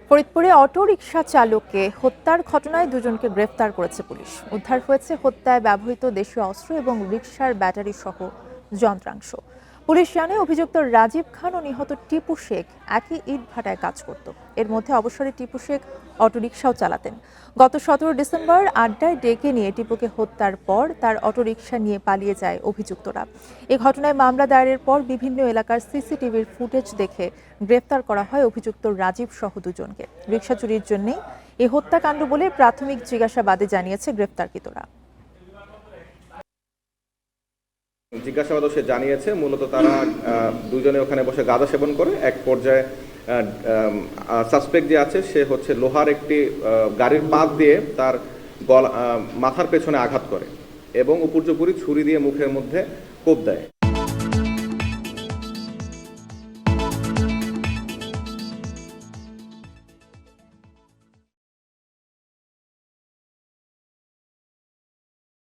ফরিদপুরে auto rickshaw চালককে হত্যার ঘটনায় দুজনকে গ্রেফতার করেছে পুলিশ। উদ্ধার হয়েছে হত্যায় ব্যবহৃত দেশীয় অস্ত্র এবং রিকশার ব্যাটারি সহ যন্ত্রাংশ। পুলিশ জানে অভিযুক্ত রাজীব খান ও নিহত টিপু শেখ একই ইটভাটায় কাজ করত। এর মধ্যে অবসরে টিপু শেখ অটোরিকশাও চালাতেন। গত 17 ডিসেম্বর আড্ডায় ডেকে নিয়ে টিপুকে হত্যার পর তার অটোরিকশা নিয়ে পালিয়ে যায় অভিযুক্তরা। এ ঘটনায় মামলা দায়েরের পর বিভিন্ন এলাকার সিসিটিভির ফুটেজ দেখে গ্রেফতার করা হয় অভিযুক্ত রাজীব সহ দুজনকে। রিকশা চুরির জন্যই এ হত্যাকাণ্ড বলে প্রাথমিক জিজ্ঞাসাবাদে জানিয়েছে গ্রেফতারকৃতরা। জিজ্ঞাসাবাদও সে জানিয়েছে মূলত তারা দুজনে ওখানে বসে গাঁজা সেবন করে এক পর্যায়ে সাসপেক্ট যে আছে সে হচ্ছে লোহার একটি গাড়ির পাত দিয়ে তার মাথার পেছনে আঘাত করে এবং উপর্যুপরি ছুরি দিয়ে মুখের মধ্যে কোপ দেয়।